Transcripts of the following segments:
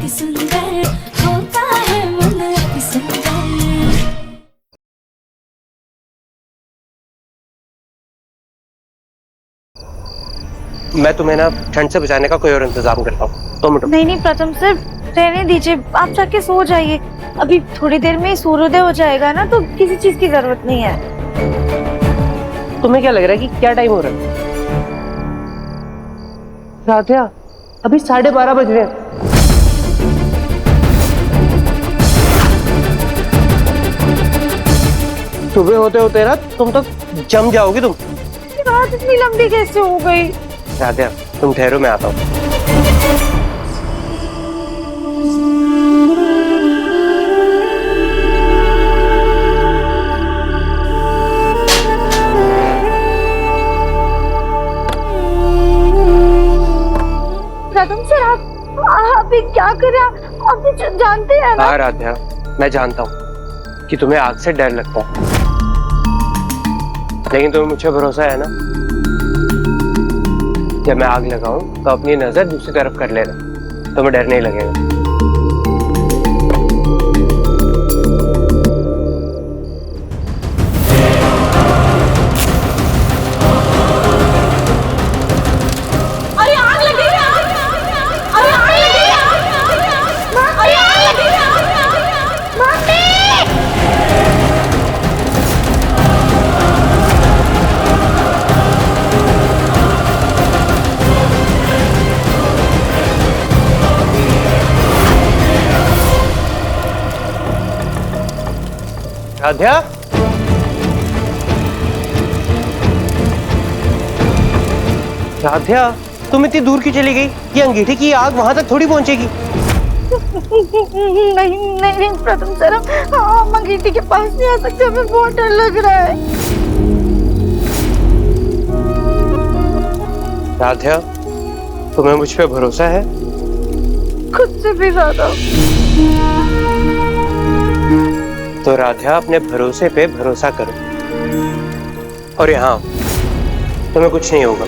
अति सुंदर होता है मन अति सुंदर। मैं तुम्हें ना ठंड से बचाने का कोई और इंतजाम करता हूँ। 2 मिनट। नहीं प्रथम सर, रहने दीजिए, आप जाके सो जाइए। अभी थोड़ी देर में सूर्योदय हो जाएगा ना, तो किसी चीज की जरूरत नहीं है। तुम्हें क्या लग रहा है कि क्या टाइम हो रहा है? राधिया, अभी 12:30 बज रहे हैं। सुबह होते होते ना तुम तो जम जाओगी तुम। रात इतनी लंबी कैसे हो गई? राधिया, तुम ठहरो, मैं आता हूँ। प्रथम सर, आप ये क्या कर रहे हैं? आप तो जानते हैं ना। हाँ राधिया, मैं जानता हूँ कि तुम्हें आग से डर लगता है, लेकिन तुम्हें मुझे भरोसा है ना, जब मैं आग लगाऊं तो अपनी नजर दूसरी तरफ कर लेना, तुम्हें डर नहीं लगेगा। अरे आग लगी है! अरे आग लगी है! अरे आग लगी है! मम्मी! राधिया, राधिया, तुम इतनी दूर क्यों चली गई? ये अंगीठी की आग वहां तक थोड़ी पहुंचेगी। नहीं नहीं प्रथम सर, हम अंगीठी के पास नहीं आ सकते, हमें बहुत डर लग रहा है। राधिया, तुम्हें मुझ पे भरोसा है? खुद से भी ज्यादा। तो राधिया, अपने भरोसे पे भरोसा करो, और यहाँ तुम्हें कुछ नहीं होगा।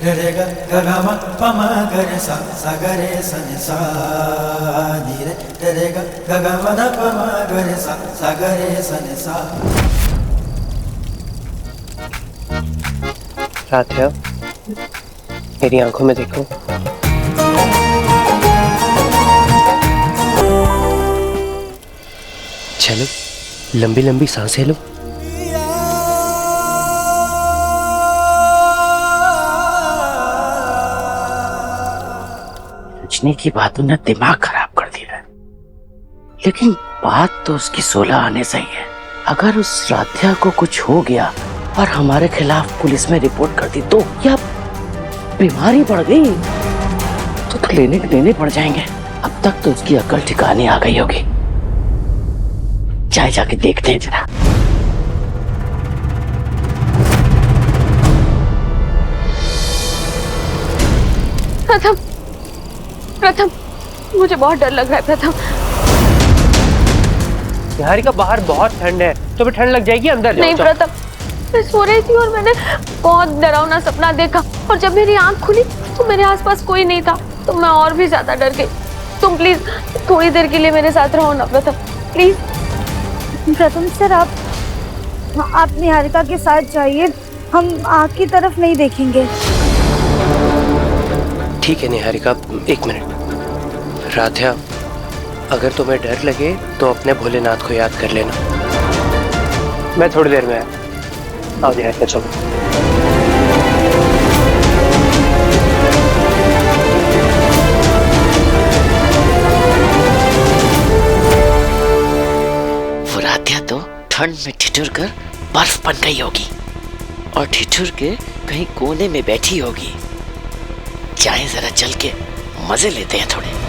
रे ग ग म प म ग रे सा सा ग रे स नि सा नि रे ग ग म ध प म ग रे सा सा ग रे स नि सा। राधिया, मेरी आंखों में देखो। चलो, लंबी लंबी सांसें लो। रजनी की बातों ने दिमाग खराब कर दिया है, लेकिन बात तो उसकी 16 आने से ही है। अगर उस राधिया को कुछ हो गया और हमारे खिलाफ पुलिस में रिपोर्ट कर दी तो, या बीमारी बढ़ गई तो क्लिनिक देने पड़ जाएंगे। अब तक तो उसकी अकल ठिकाने आ गई होगी। जाके देखते हैं जरा। प्रथम, प्रथम, मुझे बहुत डर लग रहा है प्रथम। निहारिका, बाहर बहुत ठंड है, तुम्हें ठंड लग जाएगी, अंदर जाओ। नहीं प्रथम, मैं सो रही थी और मैंने बहुत डरावना सपना देखा, और जब मेरी आंख खुली तो मेरे आसपास कोई नहीं था, तो मैं और भी ज्यादा डर गई। तुम प्लीज थोड़ी देर के लिए मेरे साथ रहो ना प्रथम, प्लीज। प्रथम सर, आप निहारिका के साथ जाइए, हम आग की तरफ नहीं देखेंगे। ठीक है निहारिका, 1 मिनट। राधिया, अगर तुम्हें डर लगे तो अपने भोलेनाथ को याद कर लेना। मैं थोड़ी देर में आया। आओ निहारिका, चलो। वो राधिया तो ठंड में ठिठुर कर बर्फ बन गई होगी। और ठिठुर के कहीं कोने में बैठी होगी। जाएं जरा चल के मजे लेते हैं थोड़े।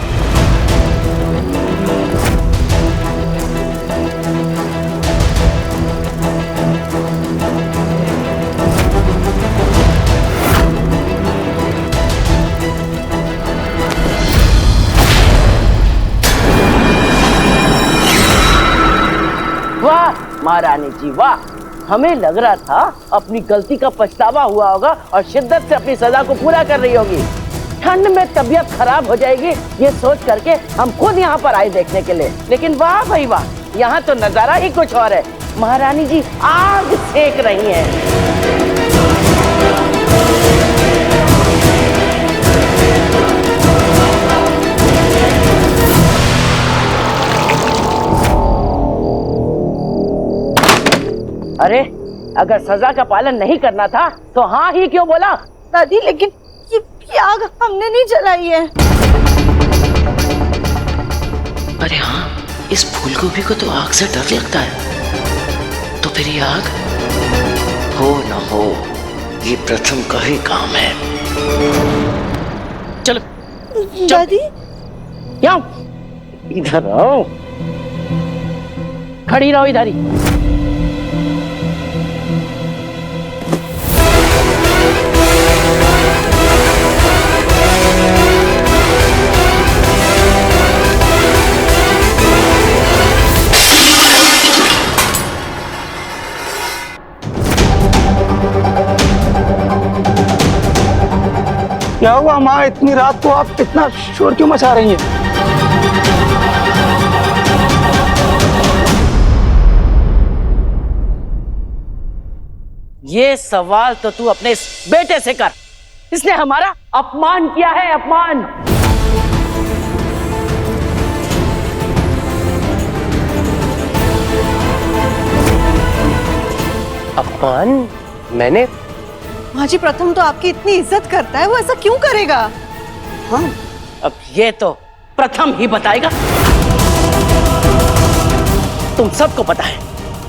वाह महारानी जी वाह, हमें लग रहा था अपनी गलती का पछतावा हुआ होगा और शिद्दत से अपनी सजा को पूरा कर रही होगी। ठंड में तबीयत खराब हो जाएगी ये सोच करके हम खुद यहाँ पर आए देखने के लिए, लेकिन वाह भाई वाह, यहाँ तो नजारा ही कुछ और है। महारानी जी आग सेक रही हैं। अरे अगर सजा का पालन नहीं करना था तो हाँ ही क्यों बोला? दादी लेकिन ये आग हमने नहीं जलाई है। अरे हाँ, इस फूल गोभी को तो आग से डर लगता है, तो फिर ये आग हो ना हो, ये प्रथम का ही काम है। चलो दादी क्या इधर आओ, खड़ी रहो इधर ही। क्या हुआ माँ, इतनी रात को आप इतना शोर क्यों मचा रही हैं? ये सवाल तो तू अपने इस बेटे से कर, इसने हमारा अपमान किया है, अपमान। अपमान? मैंने? माँ जी प्रथम तो आपकी इतनी इज्जत करता है, वो ऐसा क्यों करेगा? हाँ, अब ये तो प्रथम ही बताएगा। तुम सबको पता है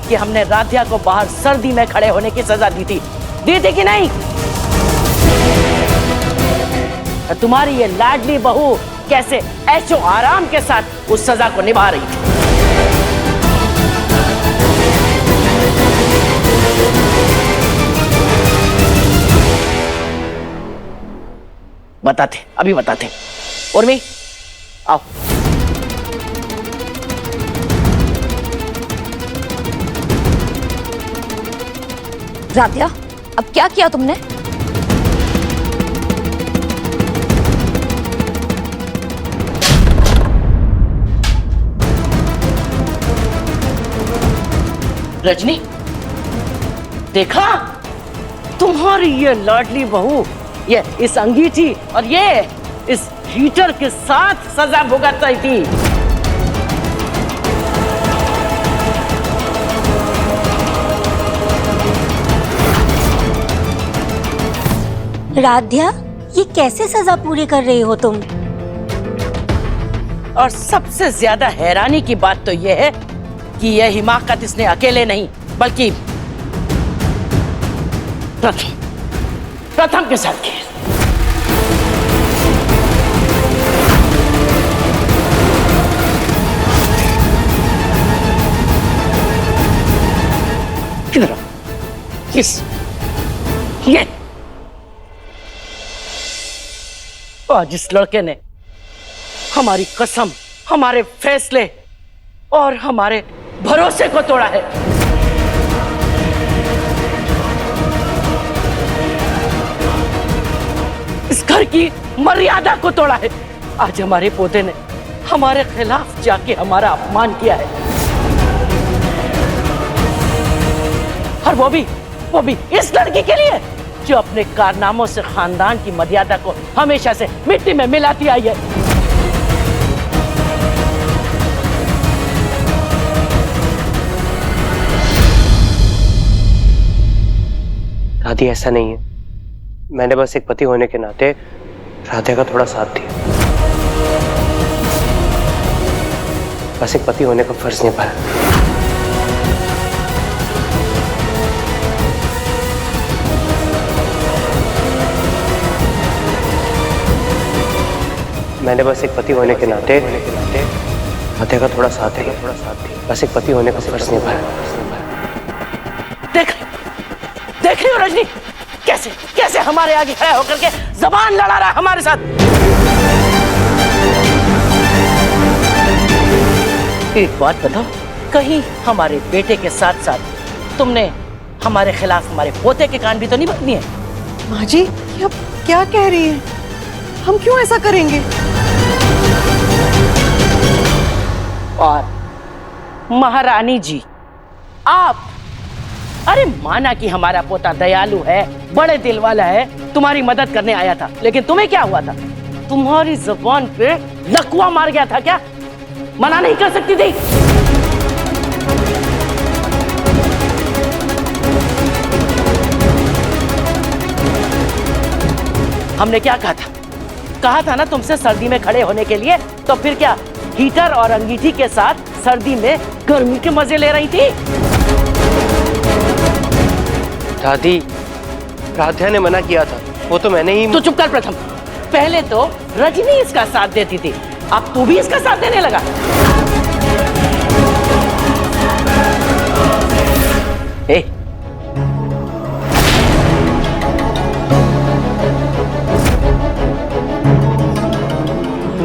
कि हमने राध्या को बाहर सर्दी में खड़े होने की सजा दी थी कि नहीं? तुम्हारी ये लाडली बहू कैसे ऐशो आराम के साथ उस सजा को निभा रही थी। बताते, अभी बताते। उर्मी आओ। राध्या, अब क्या किया तुमने? रजनी, देखा तुम्हारी ये लाडली बहू ये इस अंगीठी और ये इस हीटर के साथ सजा भुगत रही थी। राध्या, ये कैसे सजा पूरी कर रही हो तुम? और सबसे ज्यादा हैरानी की बात तो यह है कि यह हिमाकत इसने अकेले नहीं बल्कि प्रथम के साथ किया। किधर ये आज इस लड़के ने हमारी कसम, हमारे फैसले और हमारे भरोसे को तोड़ा है। इस घर की मर्यादा को तोड़ा है। आज हमारे पोते ने हमारे खिलाफ जाके हमारा अपमान किया है, और वो भी इस लड़की के लिए जो अपने कारनामों से खानदान की मर्यादा को हमेशा से मिट्टी में मिलाती आई है। दादी, ऐसा नहीं है। मैंने बस एक पति होने के नाते राधा का थोड़ा साथ दिया, बस एक पति होने का फर्ज निभाया। मैंने बस एक पति होने के नाते राध्या का थोड़ा साथ दिया, बस एक पति होने का फर्ज निभाया। देख रही हो रजनी, कैसे कैसे हमारे आगे खड़ा होकर के जबान लड़ा रहा हमारे साथ। एक बात बताओ, कहीं हमारे बेटे के साथ साथ तुमने हमारे खिलाफ हमारे पोते के कान भी तो नहीं बदली है? माँ जी, ये आप क्या कह रही हैं? हम क्यों ऐसा करेंगे? और महारानी जी, आप, अरे माना कि हमारा पोता दयालु है, बड़े दिल वाला है, तुम्हारी मदद करने आया था, लेकिन तुम्हें क्या हुआ था? तुम्हारी जुबान पे लकवा मार गया था क्या? मना नहीं कर सकती थी? हमने क्या कहा था? कहा था ना तुमसे सर्दी में खड़े होने के लिए, तो फिर क्या हीटर और अंगीठी के साथ सर्दी में गर्मी के मजे ले रही थी? दादी, राध्या ने मना किया था, वो तो मैंने ही। तो चुप कर प्रथम, पहले तो रजनी इसका साथ देती थी, अब तू भी इसका साथ देने लगा। ए,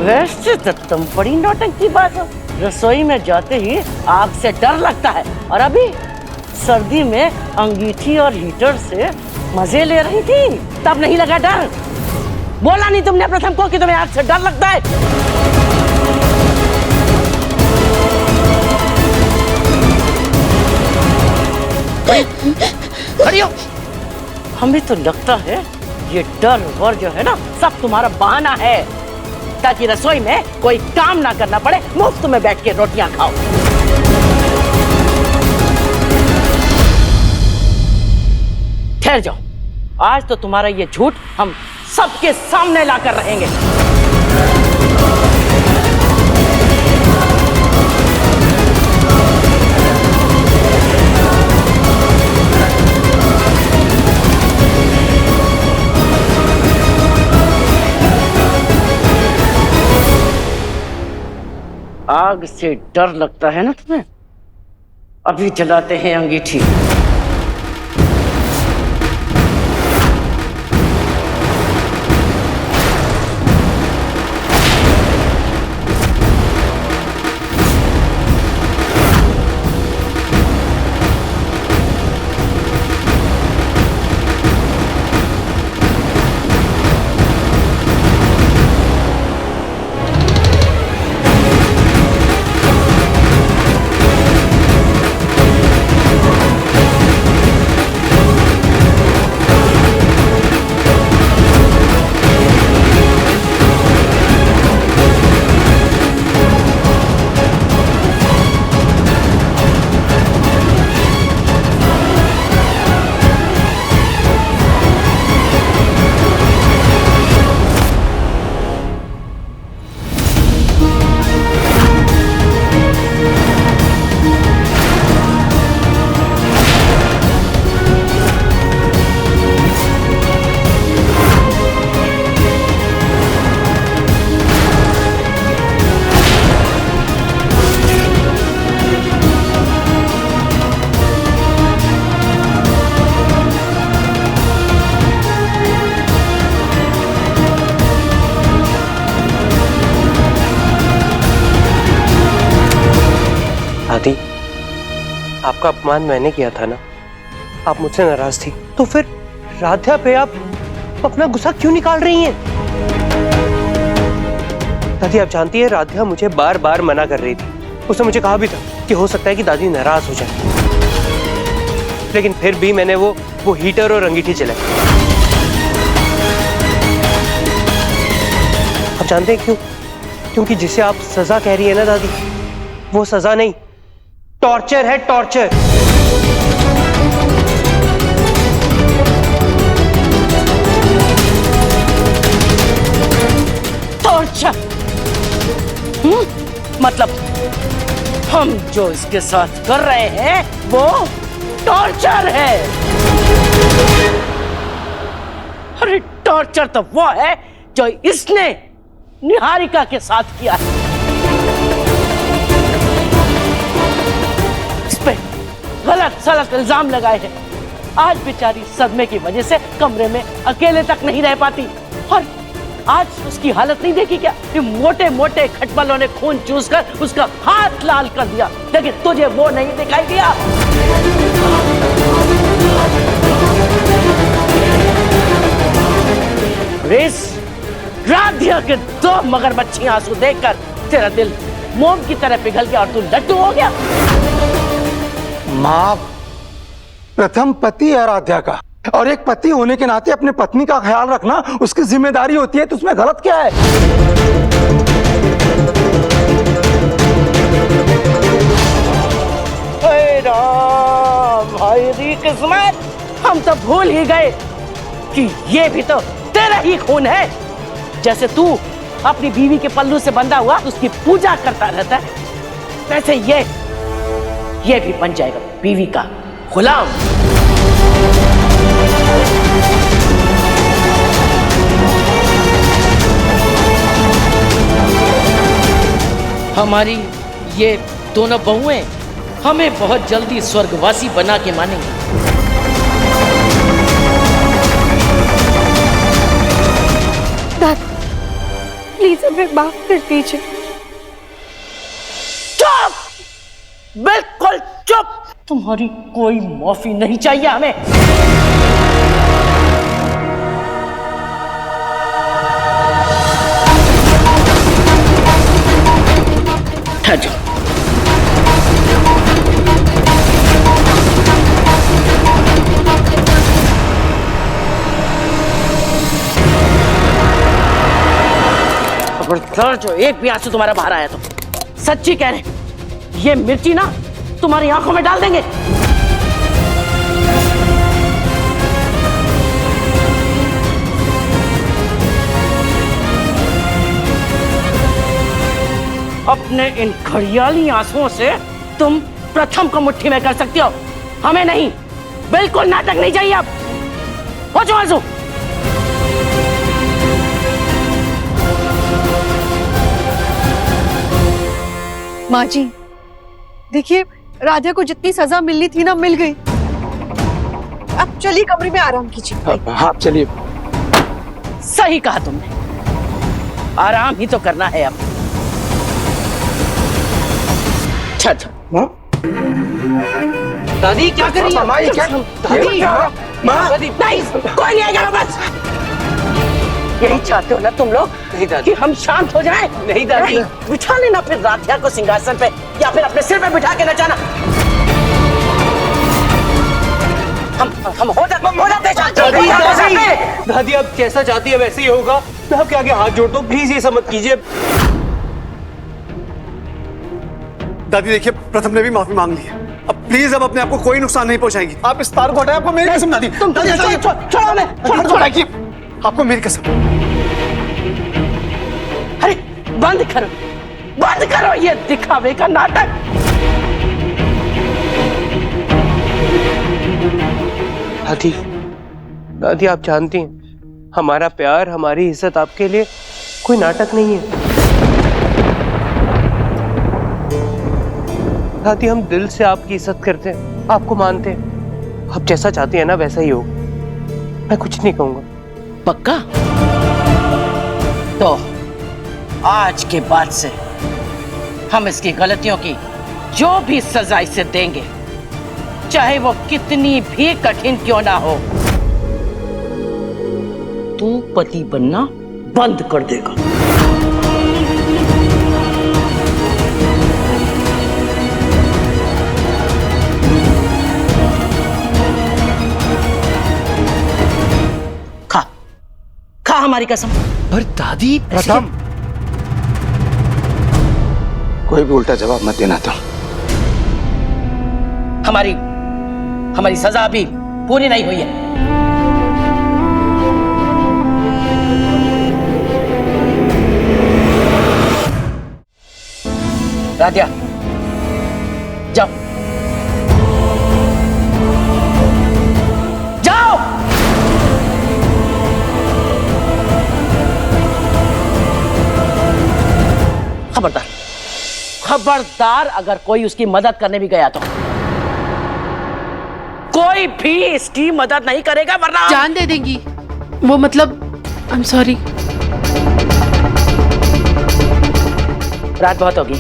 वैसे तो तुम बड़ी नौटंकी बात हो, रसोई में जाते ही आग से डर लगता है, और अभी सर्दी में अंगीठी और हीटर से मजे ले रही थी, तब नहीं लगा डर? बोला नहीं तुमने प्रथम को कि तुम्हें आग से डर लगता है? खड़ी हो। हमें तो लगता है ये डर वर जो है ना, सब तुम्हारा बहाना है, ताकि रसोई में कोई काम ना करना पड़े, मुफ्त में बैठ के रोटियां खाओ। ठहर जाओ, आज तो तुम्हारा ये झूठ हम सबके सामने लाकर रहेंगे। आग से डर लगता है ना तुम्हें? अभी जलाते हैं अंगीठी। दादी, आपका अपमान मैंने किया था ना, आप मुझसे नाराज थी, तो फिर राध्या पे आप अपना गुस्सा क्यों निकाल रही हैं? दादी, आप जानती है राध्या मुझे बार बार मना कर रही थी, उसने मुझे कहा भी था कि हो सकता है कि दादी नाराज हो जाए, लेकिन फिर भी मैंने वो हीटर और अंगीठी चलाई। आप जानते हैं क्यों? क्योंकि जिसे आप सजा कह रही है ना दादी, वो सजा नहीं, टॉर्चर है, टॉर्चर। टॉर्चर? मतलब हम जो इसके साथ कर रहे हैं वो टॉर्चर है? अरे टॉर्चर तो वो है जो इसने निहारिका के साथ किया है। इस पे गलत सलत इल्जाम लगाए हैं। आज बेचारी सदमे की वजह से कमरे में अकेले तक नहीं रह पाती। और आज उसकी हालत नहीं देखी क्या? ये मोटे मोटे खटमलों ने खून चूसकर उसका हाथ लाल कर दिया, लेकिन तुझे वो नहीं दिखाई दिया। राधिया के दो मगरमच्छी आंसू देखकर तेरा दिल मोम की तरह पिघल गया और तू लड्डू हो गया। माँ, प्रथम पति है आराध्या का, और एक पति होने के नाते अपने पत्नी का ख्याल रखना उसकी जिम्मेदारी होती है। तो उसमें गलत क्या है? हमारी किस्मत, हम तो भूल ही गए कि ये भी तो तेरा ही खून है। जैसे तू अपनी बीवी के पल्लू से बंधा हुआ उसकी पूजा करता रहता है, वैसे ये भी बन जाएगा बीवी का गुलाम। हमारी ये दोनों बहुएं हमें बहुत जल्दी स्वर्गवासी बना के मानेंगी। प्लीज हमें माफ कर दीजिए। चुप, बिल्कुल चुप। तुम्हारी कोई माफी नहीं चाहिए हमें। ठहर जाओ। अगर जो एक भी आंसू तुम्हारा बाहर आया तो सच्ची कह रहे, ये मिर्ची ना तुम्हारी आंखों में डाल देंगे। अपने इन घड़ियाली आंसुओं से तुम प्रथम को मुट्ठी में कर सकती हो, हमें नहीं। बिल्कुल नाटक नहीं चाहिए। अब हो जाओ आंसू। माँ जी, देखिए, राधा को जितनी सजा मिलनी थी ना, मिल गई। अब चलिए कमरे में आराम कीजिए। हाँ चलिए। सही कहा तुमने, आराम ही तो करना है अब। दादी क्या कर रही है? दादी नहीं, कोई नहीं आएगा बस। यही चाहते हो ना तुम लोग? नहीं दादी, कि हम शांत हो जाएं? नहीं दादी। बिठा लेना फिर राधिया को सिंहासन पे, या फिर अपने सिर पे बिठा के नचाना। हम हो जाते दादी अब जैसा चाहती है वैसे ही होगा। मैं आपके आगे हाथ जोड़ता हूँ, प्लीज ये सब मत कीजिए। दादी देखिए, प्रथम ने भी माफी मांग ली है। अब प्लीज अब अपने आप को कोई नुकसान नहीं पहुंचाएंगी। आप इस तार को हटाएं, आपको मेरी कसम। दादी छोड़ो, आपको मेरी कसम। अरे बंद करो ये दिखावे का नाटक। दादी आप जानती हैं हमारा प्यार, हमारी इज्जत आपके लिए कोई नाटक नहीं है। दादी हम दिल से आपकी इज्जत करते हैं, आपको मानते हैं। आप जैसा चाहती है ना वैसा ही हो। मैं कुछ नहीं कहूंगा। पक्का? तो आज के बाद से हम इसकी गलतियों की जो भी सजा इसे देंगे, चाहे वो कितनी भी कठिन क्यों ना हो, तू पति बनना बंद कर देगा। खा हमारी कसम। पर दादी प्रथम, कोई भी उल्टा जवाब मत देना। तुम हमारी सजा अभी पूरी नहीं हुई है। राधिया जाओ, जाओ। खबरदार अगर कोई उसकी मदद करने भी गया तो कोई भी इसकी मदद नहीं करेगा, वरना जान दे देंगी वो, मतलब आई एम सॉरी। रात बहुत होगी,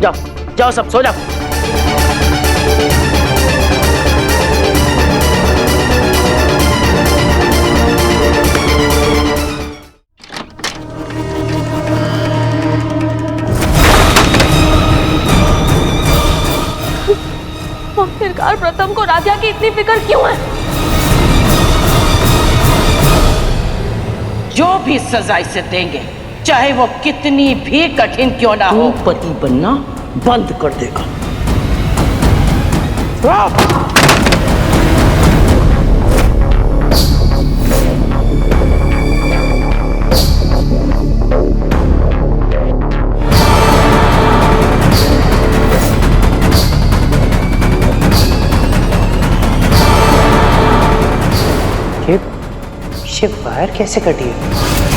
जाओ जाओ सब सो जाओ। आखिरकार प्रथम को राधा की इतनी फिक्र क्यों है? जो भी सजा इसे देंगे, चाहे वो कितनी भी कठिन क्यों ना हो, पति बनना बंद कर देगा। ये वायर कैसे कटी है?